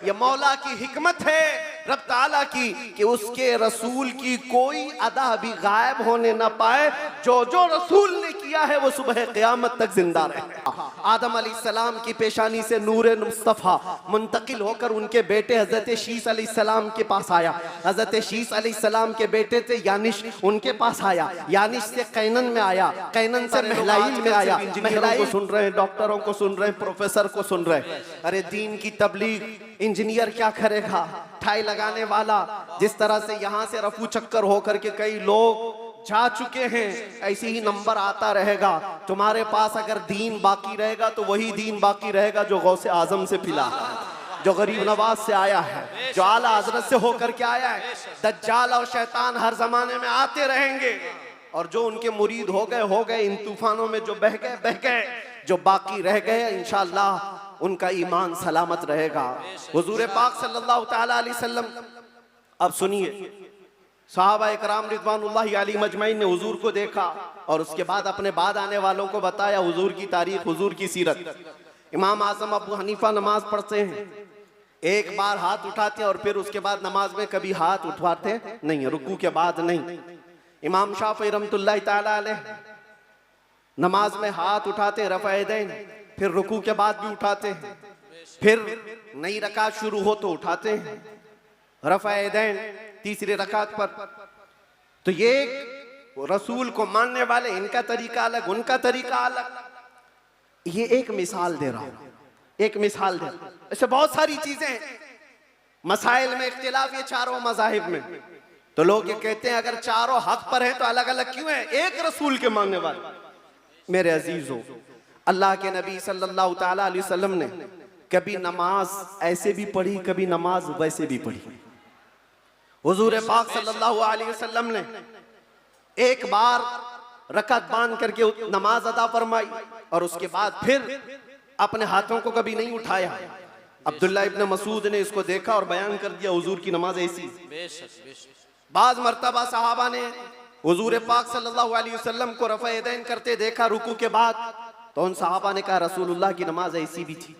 ये मौला की हिकमत है रब ताला की कि उसके रसूल की कोई अदा भी गायब होने न पाए। जो जो रसूल ने किया है वो सुबह क़यामत तक जिंदा रहे। आदम अलैहिस्सलाम की पेशानी से नूर मुस्तफ़ा मुंतकिल होकर उनके बेटे हज़रत शीस अलैहिस्सलाम के पास आया। हज़रत शीस अलैहिस्सलाम के बेटे थे यानिश, उनके पास आया। यानिश से कैनन में आया, कैनन से महलाइल में आया। महलाइल को सुन रहे हैं, डॉक्टरों को सुन रहे हैं, प्रोफेसर को सुन रहे हैं। अरे दीन की तबलीग इंजीनियर क्या करेगा, ठाई लगाने वाला। जिस तरह से यहाँ से रफू चक्कर होकर के कई लोग जा चुके हैं, ऐसे ही नंबर आता रहेगा। तुम्हारे पास अगर दीन बाकी रहेगा तो वही दीन बाकी रहेगा जो गौसे आजम से पिला है, जो गरीब नवाज से आया है, जो आला हजरत से होकर के आया है। दज्जाल और शैतान हर जमाने में आते रहेंगे और जो उनके मुरीद हो गए। इन तूफानों में जो बह गए, जो बाकी रह गए इंशाअल्लाह उनका ईमान सलामत रहेगा। हुजूर पाक सल्लल्लाहु तआला अलैहि वसल्लम, अब सुनिए, सहाबा इकराम रिज़वानुल्लाहि अलैहिम अजमईन ने हुजूर को देखा और उसके बाद अपने बाद आने वालों को बताया हुजूर की तारीख, हुजूर की सीरत। इमाम आज़म अबू हनीफा नमाज पढ़ते हैं, एक बार हाथ उठाते हैं और फिर उसके बाद नमाज में कभी हाथ उठवाते नहीं, रुकू के बाद नहीं। इमाम शाफ़ी रहमतुल्लाहि तआला अलैह नमाज में हाथ उठाते हैं रफ़अ यदैन, फिर रुकू के बाद भी उठाते हैं, फिर नई रकात शुरू हो तो उठाते हैं रफ़अ यदैन तीसरी रकात पर। तो ये रसूल को मानने वाले, इनका तरीका अलग, उनका तरीका अलग। ये एक मिसाल दे रहा हूं, एक मिसाल दे रहा हूं। ऐसे बहुत सारी चीजें हैं। मसाइल में इख्तिलाफ ये चारों मज़ाहिब में, तो लोग ये कहते हैं अगर चारों हक पर है तो अलग अलग क्यों है? एक रसूल के मानने वाले। मेरे अजीजों, अल्लाह के नबी सल्लल्लाहु तआला अलैहि वसल्लम ने कभी नमाज ऐसे भी पढ़ी, कभी नमाज वैसे भी पढ़ी। हुजूर पाक सल्लल्लाहु अलैहि वसल्लम ने एक बार रकात बांध करके नमाज अदा फरमाई और उसके बाद फिर अपने हाथों को कभी नहीं उठाया। अब्दुल्ला इब्न मसूद ने इसको देखा और बयान कर दिया हुजूर की नमाज ऐसी। बाज मर्तबा सहाबा ने हुजूर पाक सल्लल्लाहु अलैहि वसल्लम को रफ़अ यदैन करते देखा रुकू के बाद, तो उन सहाबा ने कहा रसूलुल्लाह की नमाज ऐसी भी थी।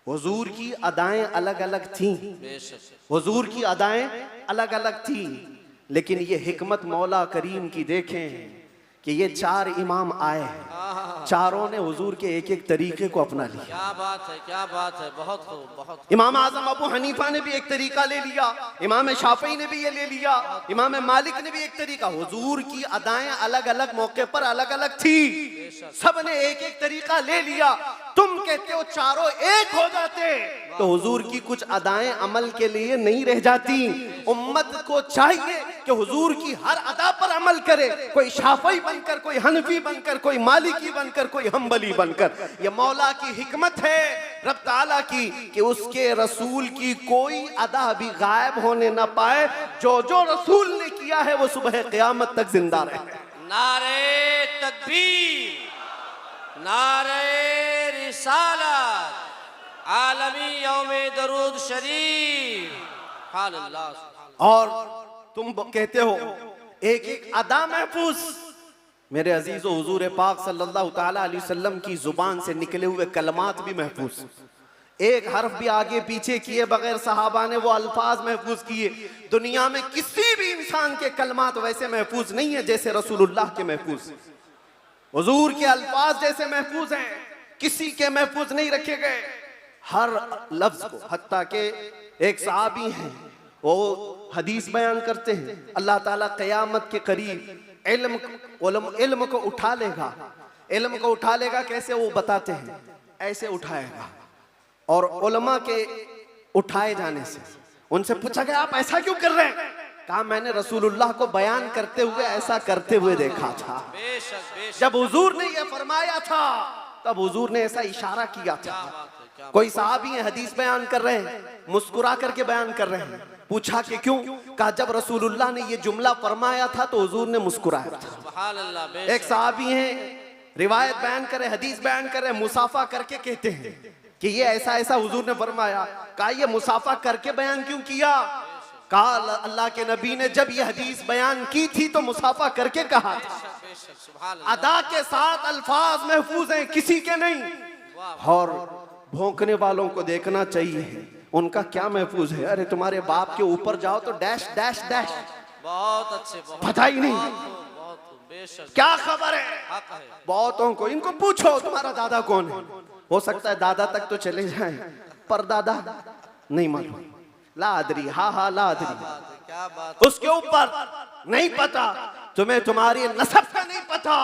हुजूर की अदाएं अलग अलग थीं, हुजूर की अदाएं अलग अलग थी, लेकिन ये हिकमत मौला करीम की देखें कि ये चार इमाम आए हैं, चारों ने हुजूर के एक एक तरीके को अपना लिया। क्या बात है, क्या बात है, बहुत खूब, बहुत। इमाम आजम अबू हनीफा ने भी एक तरीका ले लिया, इमाम शाफी ने भी ये ले लिया, इमाम मालिक ने भी एक तरीका। हुजूर की अदाएं अलग अलग मौके पर अलग अलग थी, सब ने एक एक तरीका ले लिया। तुम कहते हो चारों एक हो जाते तो हुजूर की कुछ अदाएं अमल के लिए नहीं रह जाती। उम्मत को चाहिए कि हुजूर की हर अदा पर अमल करे, कोई शाफी बनकर, कोई हनफी बनकर, कोई मालिकी बनकर, कोई हम्बली बनकर। ये मौला की हिकमत है रब ताला की कि उसके रसूल की कोई अदा भी गायब होने न पाए। जो जो रसूल ने किया है वो सुबह क़यामत तक जिंदा रहे। नारे तकबीर, नारे रिसालत, आलमी यौमे दरूद शरीफ। और तुम कहते हो एक एक अदा महफूज। मेरे अजीजों, हुजूर पाक सल्लल्लाहु तआला अलैहि वसल्लम की जुबान से निकले हुए कलमात भी महफूज, एक हर्फ भी आगे पीछे किए बगैर सहाबा ने वो अल्फाज महफूज किए। दुनिया में किसी भी इंसान के कलमात वैसे महफूज नहीं है जैसे रसूलुल्लाह के महफूज। हुजूर के अल्फाज जैसे महफूज हैं, किसी के महफूज नहीं रखे गए हर लफ्ज को। हत्ता के एक सहाबी हैं, वो हदीस बयान करते हैं अल्लाह ताला क़यामत के करीब इल्म को उठा लेगा। इल्म को उठा लेगा कैसे, वो बताते हैं ऐसे उठाएगा। और उलमा के उठाए जाने से उनसे पूछा गया आप ऐसा क्यों कर रहे हैं? कहा मैंने रसूलुल्लाह को बयान करते हुए ऐसा करते हुए देखा था। जब हुजूर ने ये फरमाया था तब हुजूर ने ऐसा इशारा किया था। कोई साहबी है हदीस बयान कर रहे हैं, मुस्कुरा करके बयान कर रहे हैं। पूछा कि क्यों? कहा जब रसूलुल्लाह ने ये जुमला फरमाया था तो हुजूर ने मुस्कुराया था। एक साहबी है रिवायत बयान करे, हदीस बयान करे, मुसाफा करके कहते हैं कि ये ऐसा ऐसा हुजूर ने फरमाया। कहा ये मुसाफा करके बयान क्यों किया? कहा अल्लाह के नबी ने जब ये हदीस बयान की थी तो मुसाफा करके कहा था। अदा के साथ अल्फाज महफूज हैं, किसी के नहीं। और भौंकने वालों को देखना चाहिए, उनका क्या महफूज है? अरे तुम्हारे बाप के ऊपर जाओ तो डैश डैश डैश, बहुत अच्छे, बहुत पता ही नहीं बहुत खूब, बेशक क्या खबर है। हक है। बहुतों को इनको पूछो तुम्हारा दादा कौन है, हो सकता है दादा तक तो चले जाएं, पर दादा नहीं मालूम। लादरी, हा लादरी, क्या बात, उसके ऊपर नहीं पता, तुम्हें तुम्हारी नसब का नहीं पता,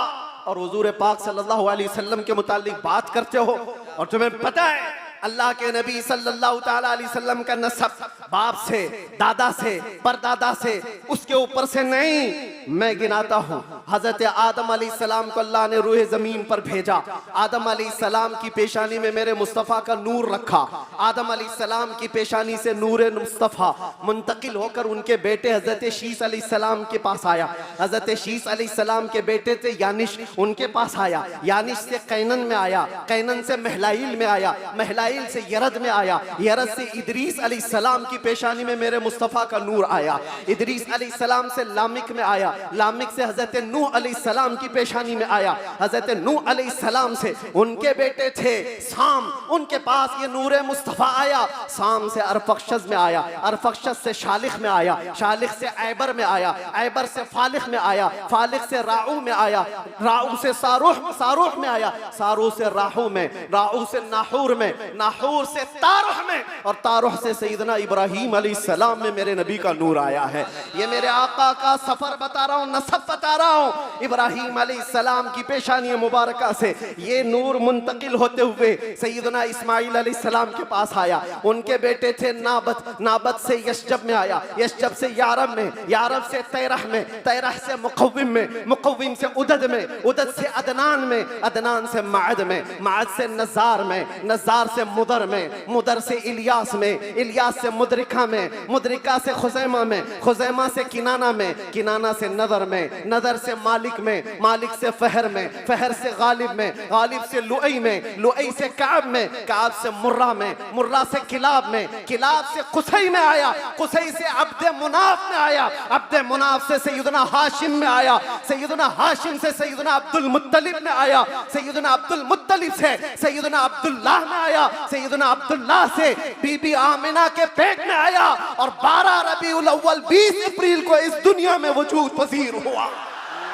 और हुजूर पाक सल्लल्लाहु अलैहि वसल्लम के मुतालिक बात करते हो, और तुम्हें पता है अल्लाह के नबी सल्लल्लाहु ताला अलैहि वसल्लम का नसब बाप से, दादा से, परदादा से, उसके ऊपर से नहीं। मैं गिनाता हूँ, हजरत आदम अलैहिस्सलाम को अल्लाह ने रूह जमीन पर भेजा। आदम अलैहिस्सलाम की पेशानी में मेरे मुस्तफ़ा का नूर रखा। आदम अलैहिस्सलाम की पेशानी से नूर मुस्तफ़ा मुंतकिल होकर उनके बेटे हजरत शीस अलैहिस्सलाम के पास आया। हजरत शीस अलैहिस्सलाम के बेटे थे यानिश, उनके पास आया। यानिश से कैनन में आया, कैनन से महलाइल में आया, महलाइल से यरद में आया, यरद से इदरीस अलैहिस्सलाम की पेशानी में मेरे मुस्तफ़ा का नूर आया। इदरीस अलैहिस्सलाम से लामिक में आया, लामिक से हजरत नूह अलैहिस्सलाम की पेशानी में आया। हजरत नूह अलैहिस्सलाम से उनके बेटे थे साम, उनके पास ये नूर मुस्तफ़ा आया। साम से अरफक्षस में आया, अरफक्षस से शालिख में आया, शालिख से ऐबर में आया, ऐबर से फालिख में आया, फालिख से राऊ में आया, राऊ से सारूह, सारूह में आया, सारूह से राहू में, राहू से नाहूर में, नाहूर से तारुह में, और तारुह से सैयदना इब्राहीम अलैहिस्सलाम में मेरे नबी का नूर आया है। ये मेरे आका का सफर बता रहा हूँ, नसब बता रहा हूँ। इब्राहीम अलैहिस्सलाम की पेशानी मुबारका से ये नूर मुंतकिल होते हुए सैयदना इस्माइल अलैहिस्सलाम के पास आया। उनके बेटे थे नाबत, नाबत से यशजब में आया, यशजब से यारब में, यारब से तैरह में, तैरह से मुक़व्विम में, मुक़व्विम से उदद में, उदद से अदनान में, अदनान से माद में, माद से नज़ार में, नज़ार से मुदर में, मुदर से इलियास में, इलियास से मुदरिका में, मुदरिका से खुज़ैमा में, खुज़ैमा से किनाना में, किनाना से नदर में, नदर से मालिक में, मालिक से फहर में, फहर से गालिब में, गालिब से लुई में, लुई से काब में, काब से मुर्रा में, मुर्रा से किलाब में, किलाब से कुसई में आया, कुसई से अब्दे मुनाफ में आया, अब्दे मुनाफ से सैयदना हाशिम में आया, सैयदना हाशिम से सैयदना अब्दुल मुत्तलिब में आया, सैयदना अब्दुल मुत्तलिब से सैयदना अब्दुल्लाह में आया, सैयदना अब्दुल्लाह से बीबी आमिना के पेट में आया, और 12 रबीउल अव्वल 20 अप्रैल को इस दुनिया में वजूद पजीर हुआ।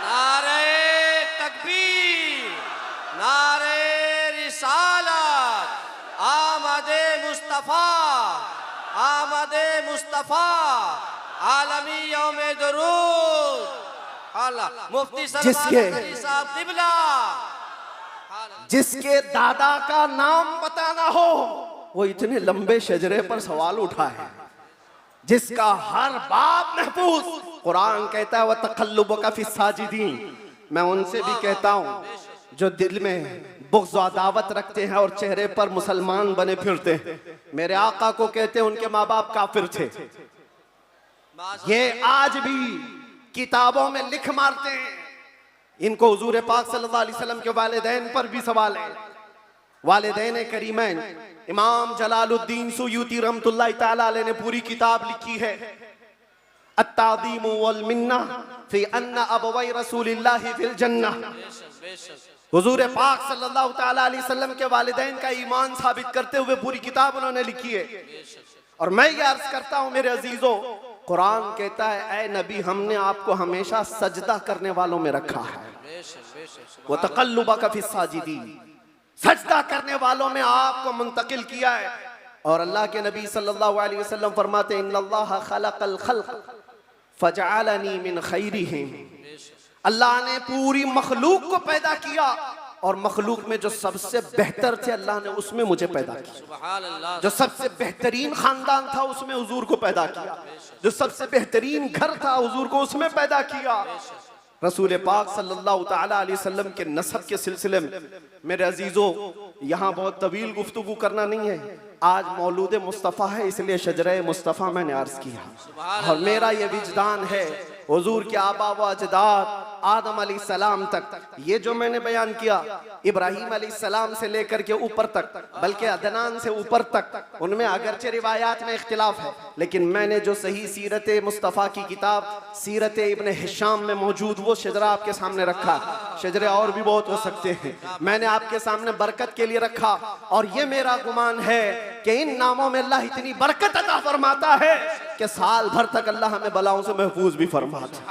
नारे तकबीर, नारे रिसालत, आमदे मुस्तफ़ा, आमदे मुस्तफ़ा, आलमी यौमे दरूद, अल्लाह मुफ्ती साहब क़िबला, जिसके दादा का नाम बताना हो वो इतने लंबे शजरे पर सवाल उठाए, जिसका हर बाप महफूज। कुरान कहता है व तक़ल्लुबका फ़ी साजिदीन। मैं उनसे भी कहता हूँ जो दिल में बुग़्ज़ व अदावत रखते हैं और चेहरे पर मुसलमान बने फिरते हैं। मेरे आका को कहते हैं उनके माँ बाप काफिर थे, ये आज भी किताबों में लिख मारते हैं। इनको हुजूर पाक सल्लल्लाहु अलैहि वसल्लम के वालिदैन पर भी सवाल है। वालिदैन करीमैन इमाम जलालुद्दीन सुयूती रहमतुल्लाहि ताला अलैह ने पूरी किताब लिखी है अत्तादीम वल मिन्ना फी अन्ना अबवै रसूलिल्लाहि फिल जन्नह। हुजूर पाक सल्लल्लाहु ताला अलैहि वसल्लम के वालिदैन का ईमान साबित करते हुए पूरी किताब उन्होंने लिखी है। और मैं ये अर्ज करता हूँ मेरे अजीजों, कुरान कहता है ऐ नबी हमने आपको हमेशा सजदा करने वालों में रखा है। वो तक़ल्लुबका फ़ी साजिदीन, सजदा करने वालों में आपको मुंतकिल किया है। और अल्लाह के नबी सल्लल्लाहु अलैहि वसल्लम फरमाते इन्नल्लाह खलक़ल खल्क़ फजअलनी मिन खैरिहिम। अल्लाह ने पूरी मखलूक को पैदा किया और मखलूक में जो सबसे बेहतर थे अल्लाह ने उसमें मुझे पैदा किया। जो सबसे बेहतरीन खानदान था उसमें हुजूर को पैदा किया, जो सबसे बेहतरीन घर था हुजूर को उसमें पैदा किया। रसूल पाक सल्लल्लाहु ताला अलैहि वसल्लम के नसब के सिलसिले में मेरे अजीजों यहाँ बहुत तवील गुफ्तगू करना नहीं है, आज मौलूद मुस्तफ़ा है इसलिए शजरे मुस्तफ़ा मैंने अर्ज किया। और मेरा ये विजदान है हुजूर के आबा व अजदाद आदम अलैहिस्सलाम तक, ये जो मैंने बयान किया इब्राहीम अलैहिस्सलाम से लेकर के ऊपर तक, बल्कि अदनान से ऊपर तक, उनमें अगरचे रिवायात में इख्तिलाफ है, लेकिन मैंने जो सही सीरत मुस्तफ़ा की किताब सीरत इब्न हिशाम में मौजूद वो शजरा आपके सामने रखा। शजरे और भी बहुत हो सकते हैं, मैंने आपके सामने बरकत के लिए रखा। और ये मेरा गुमान है कि इन नामों में अल्लाह इतनी बरकत अता फरमाता है कि साल भर तक अल्लाह हमें बलाओं से महफूज भी फरमाता है।